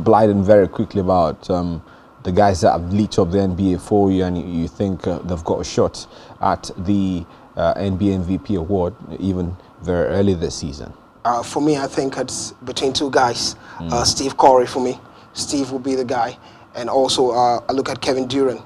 Blyden, very quickly about the guys that have leaked up the NBA for you, and you think they've got a shot at the NBA MVP award even very early this season? For me, I think it's between two guys. Steve Curry for me. Steve will be the guy. And also, I look at Kevin Durant.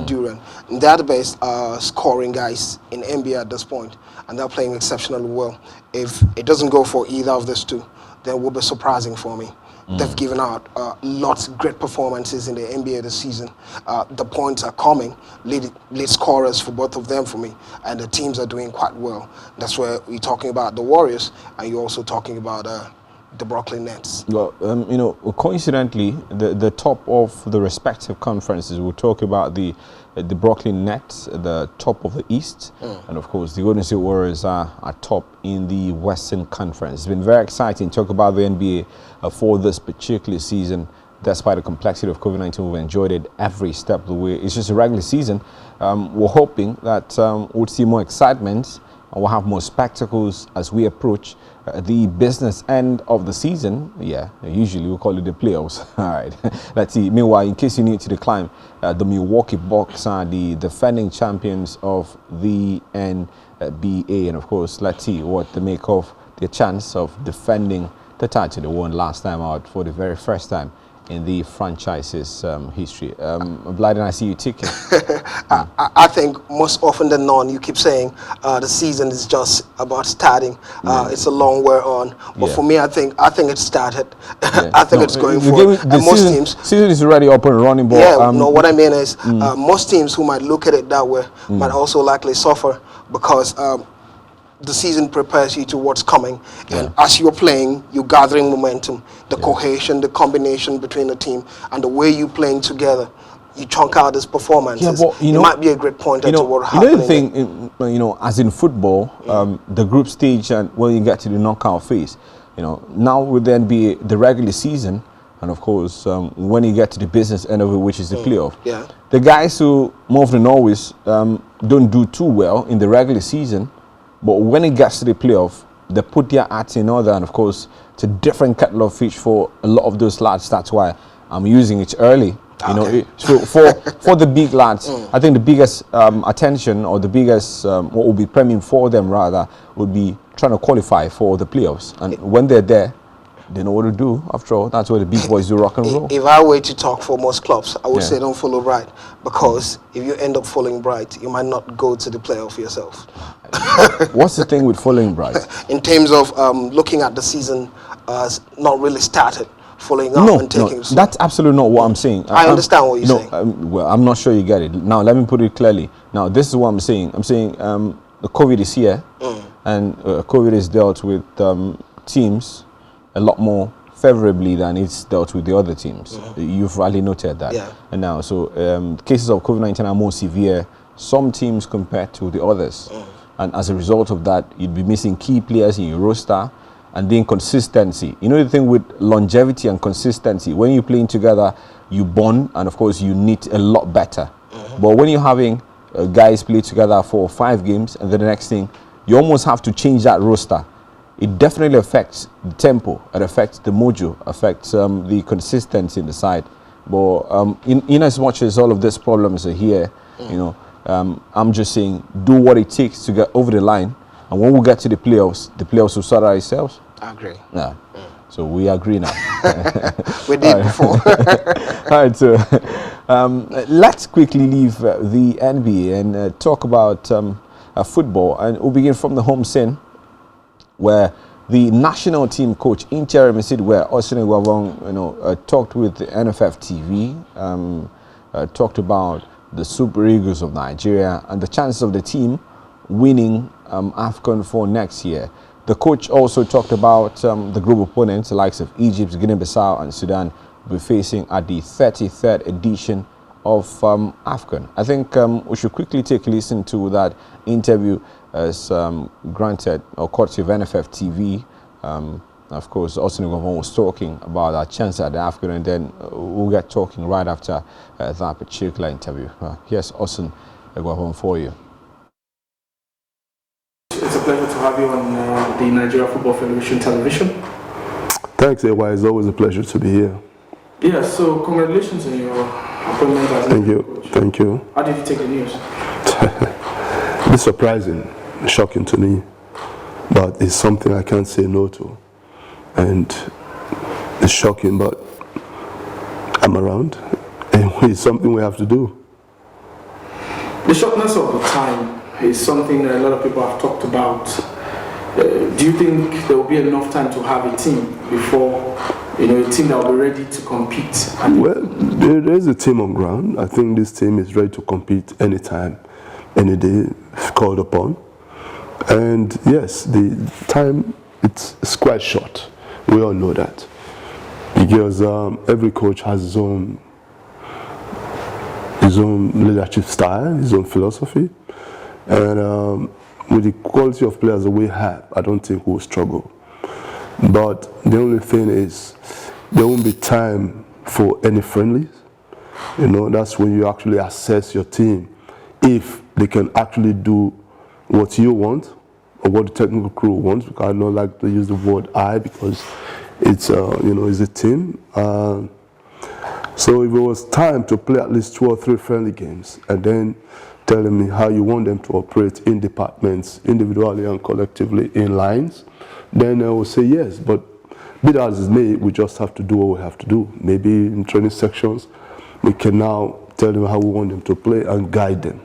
Durant. And they're the best scoring guys in NBA at this point. And they're playing exceptionally well. If it doesn't go for either of these two, then it will be surprising for me. They've given out lots of great performances in the NBA this season. The points are coming, lead scorers for both of them for me, and the teams are doing quite well. That's where we're talking about the Warriors, and you're also talking about the Brooklyn Nets. Well, you know, coincidentally, the top of the respective conferences, we'll talk about the Brooklyn Nets, the top of the East, and of course the Golden State Warriors are top in the Western Conference. It's been very exciting to talk about the NBA for this particular season. Despite the complexity of COVID-19, we've enjoyed it every step of the way. It's just a regular season. We're hoping that we'll see more excitement and we'll have more spectacles as we approach the business end of the season. Yeah, usually we call it the playoffs. All right, let's see. Meanwhile, in case you need to decline, the Milwaukee Bucks are the defending champions of the NBA, and of course, let's see what they make of their chance of defending the title they won last time out for the very first time in the franchise's history. Blyden, I see you ticking. I think most often than not, you keep saying the season is just about starting. It's a long way on. But for me, I think it started. I think it's going forward. And most teams, season is already up and running. But, yeah, no, what I mean is most teams who might look at it that way might also likely suffer because the season prepares you to what's coming, and as you're playing, you're gathering momentum, the cohesion, the combination between the team, and the way you're playing together. You chunk out these performances. Yeah, but, it might be a great pointer to what happened. You know the thing, you know, as in football, the group stage and when you get to the knockout phase, you know, now would then be the regular season, and of course, when you get to the business end of it, which is the playoff. Yeah. The guys who more often always don't do too well in the regular season, but when it gets to the playoff, they put their acts in order, and of course, it's a different kettle of fish for a lot of those lads. That's why I'm using it early. You know, so for the big lads, I think the biggest attention, or the biggest what will be premium for them rather, would be trying to qualify for the playoffs. And when they're there, they know what to do. After all, that's where the big boys do rock and roll. If I were to talk for most clubs, I would say don't follow Bright, because if you end up following Bright, you might not go to the playoff yourself. What's the thing with following Bright? In terms of looking at the season as not really started, following up and taking. No, that's absolutely not what I'm saying. I understand what you're saying. Well, I'm not sure you get it. Now, let me put it clearly. Now, this is what I'm saying. I'm saying the COVID is here, and COVID is dealt with teams a lot more favorably than it's dealt with the other teams. You've rightly noted that. Yeah. And now, so cases of COVID-19 are more severe, some teams compared to the others. And as a result of that, you'd be missing key players in your roster, and then consistency. You know the thing with longevity and consistency, when you're playing together, you bond, and of course you knit a lot better. But when you're having guys play together for 5 games, and then the next thing, you almost have to change that roster. It definitely affects the tempo, it affects the mojo, affects the consistency in the side. But in as much as all of these problems are here, you know, I'm just saying, do what it takes to get over the line, and when we get to the playoffs will sort out ourselves. I agree. Yeah. So we agree now. We did before. All right, so let's quickly leave the NBA and talk about football, and we'll begin from the home scene, where the national team coach, interim where Eguavoen, you know, talked with the StevNg, talked about the Super Eagles of Nigeria and the chances of the team winning AFCON for next year. The coach also talked about the group opponents, the likes of Egypt, Guinea-Bissau and Sudan, will be facing at the 33rd edition of AFCON. I think we should quickly take a listen to that interview as granted, or courtesy of StevNg. Of course, Eguavoen was talking about our chance at the AFCON, and then we'll get talking right after that particular interview. Here's Eguavoen for you. It's a pleasure to have you on the Nigeria Football Federation television. Thanks, AY. It's always a pleasure to be here. Yeah, so congratulations on your appointment as Thank head you. coach. Thank you. How did you take the news? It's surprising, shocking to me, but it's something I can't say no to. And it's shocking, but I'm around, and it's something we have to do. The shortness of the time is something that a lot of people have talked about. Do you think there will be enough time to have a team before, a team that will be ready to compete? Well, there is a team on ground. I think this team is ready to compete anytime, any day, if called upon. And yes, the time, it's quite short. We all know that. Because every coach has his own leadership style, his own philosophy. And with the quality of players that we have, I don't think we'll struggle. But the only thing is, there won't be time for any friendlies. That's when you actually assess your team, if they can actually do what you want, or what the technical crew wants, because I don't like to use the word "I" because it's it's a team. So if it was time to play at least 2 or 3 friendly games, and then telling me how you want them to operate in departments, individually and collectively in lines, then I will say yes. But be that as it may, we just have to do what we have to do. Maybe in training sections, we can now tell them how we want them to play and guide them.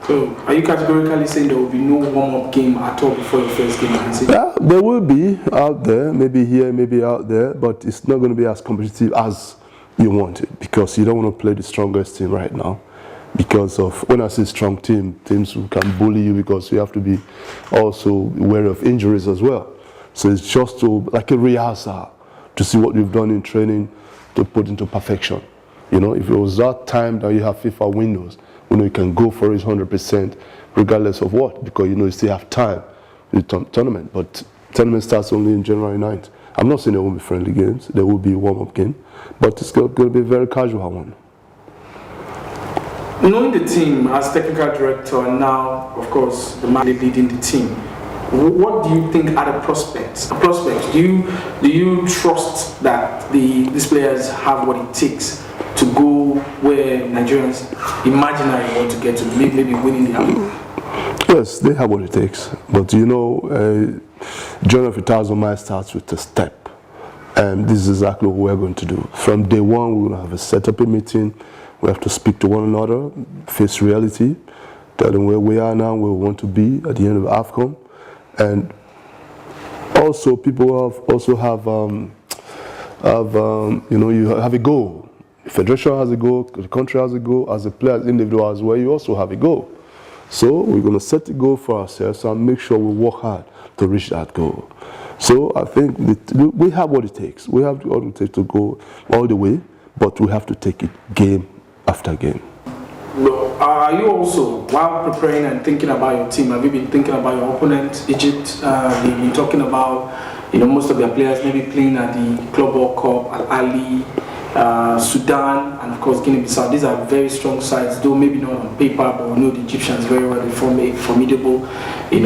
So, are you categorically saying there will be no warm-up game at all before your first game? Yeah, there will be out there, maybe here, maybe out there, but it's not going to be as competitive as you want it, because you don't want to play the strongest team right now. Because of, when I say strong team, teams who can bully you, because you have to be also wary of injuries as well. So it's just like a rehearsal to see what you've done in training to put into perfection. If it was that time that you have FIFA windows, you can go for it 100% regardless of what, because you still have time in the tournament. But tournament starts only in January 9th. I'm not saying there won't be friendly games, there will be a warm-up game, but it's going to be a very casual one. Knowing the team as technical director and now, of course, the man leading the team, what do you think are the prospects? Do you trust that these players have what it takes to go where Nigerians imaginary want to get to, maybe winning the AFCON? Yes, they have what it takes. But journey of 1,000 miles starts with a step. And this is exactly what we're going to do. From day one, we're going to have a set-up meeting. We have to speak to one another, face reality, tell them where we are now, where we want to be at the end of AFCON. And also, people you have a goal. The federation has a goal, the country has a goal, as a player, as individual as well, you also have a goal. So we're going to set the goal for ourselves and make sure we work hard to reach that goal. So I think we have what it takes. We have what it takes to go all the way, but we have to take it game after game. Are you also, while preparing and thinking about your team, have you been thinking about your opponent, Egypt? You've been talking about, most of their players maybe playing at the Club World Cup, Al Ali, Sudan, and of course Guinea-Bissau. These are very strong sides, though maybe not on paper, but we know the Egyptians very well. They form a formidable,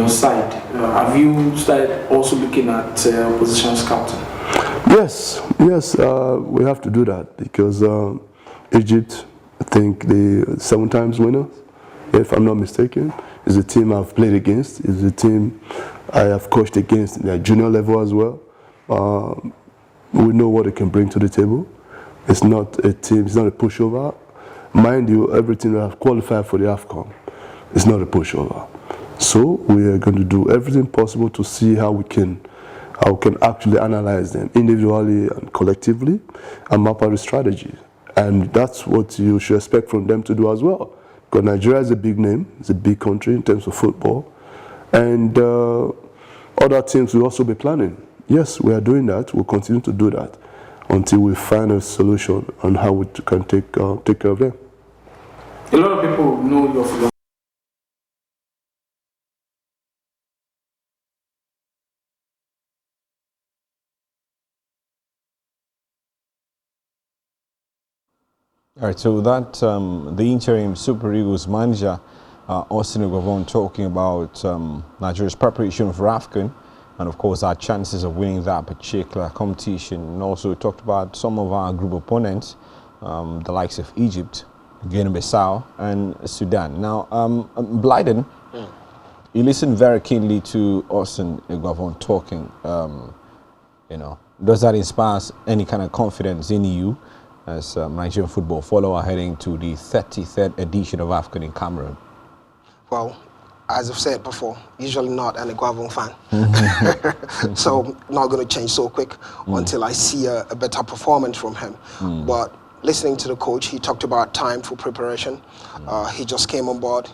side. Have you started also looking at position scouting? Yes, we have to do that, because Egypt, I think the 7 times winners, if I'm not mistaken, is a team I've played against, is a team I have coached against at junior level as well. We know what it can bring to the table. It's not a team, it's not a pushover. Mind you, everything that have qualified for the AFCON is not a pushover. So we are going to do everything possible to see how we can actually analyze them individually and collectively and map out a strategy. And that's what you should expect from them to do as well. Because Nigeria is a big name, it's a big country in terms of football. And other teams will also be planning. Yes, we are doing that, we'll continue to do that until we find a solution on how we can take care of them. A lot of people know your philosophy. All right, so that the interim Super Eagles manager, Eguavoen, talking about Nigeria's preparation for AFCON and of course our chances of winning that particular competition. And also talked about some of our group opponents, the likes of Egypt, Guinea-Bissau, and Sudan. Now, Blyden, you listened very keenly to us and Eguavoen talking. You know, does that inspire any kind of confidence in you as a Nigerian football follower heading to the 33rd edition of AFCON in Cameroon? Well, as I've said before, usually not an Eguavoen fan. So not going to change so quick until I see a better performance from him. But listening to the coach, he talked about time for preparation. He just came on board,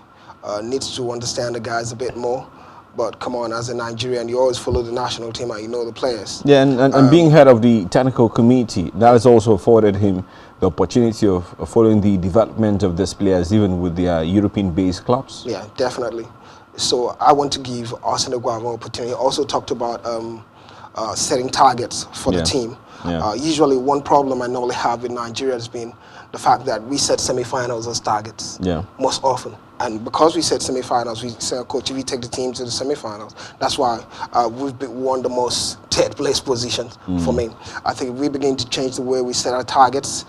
needs to understand the guys a bit more. But come on, as a Nigerian, you always follow the national team and you know the players. Yeah, and being head of the technical committee, that has also afforded him the opportunity of following the development of these players, even with their European-based clubs. Yeah, definitely. So I want to give us and Eguavoen an opportunity. Also talked about setting targets for the team. Yeah. Usually one problem I normally have with Nigeria has been the fact that we set semi-finals as targets most often. And because we set semi-finals, we say, coach, if we take the team to the semi-finals, that's why we've won the most third place positions for me. I think if we begin to change the way we set our targets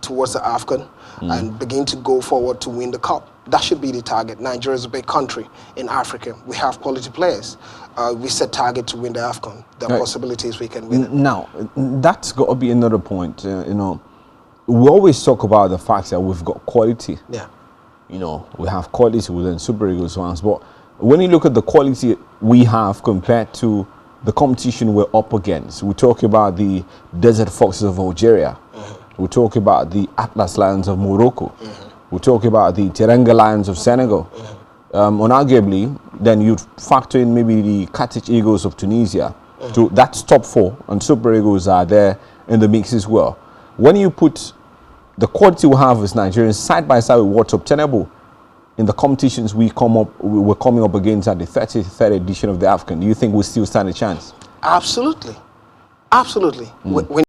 towards the AFCON and begin to go forward to win the cup, that should be the target. Nigeria is a big country in Africa. We have quality players. We set target to win the AFCON. There are possibilities we can win it. Now, that's got to be another point. You know, we always talk about the fact that we've got quality. Yeah. You know, we have quality within Super Eagles fans, but when you look at the quality we have compared to the competition we're up against, we talk about the Desert Foxes of Algeria, we talk about the Atlas Lions of Morocco, we talk about the Teranga Lions of Senegal. Unarguably, then you'd factor in maybe the Carthage Eagles of Tunisia. So that's top four, and Super Eagles are there in the mix as well. When you put the quality we have as Nigerians side by side with what's obtainable in the competitions we're coming up against at the 33rd edition of the AFCON, do you think we still stand a chance? Absolutely. Absolutely. When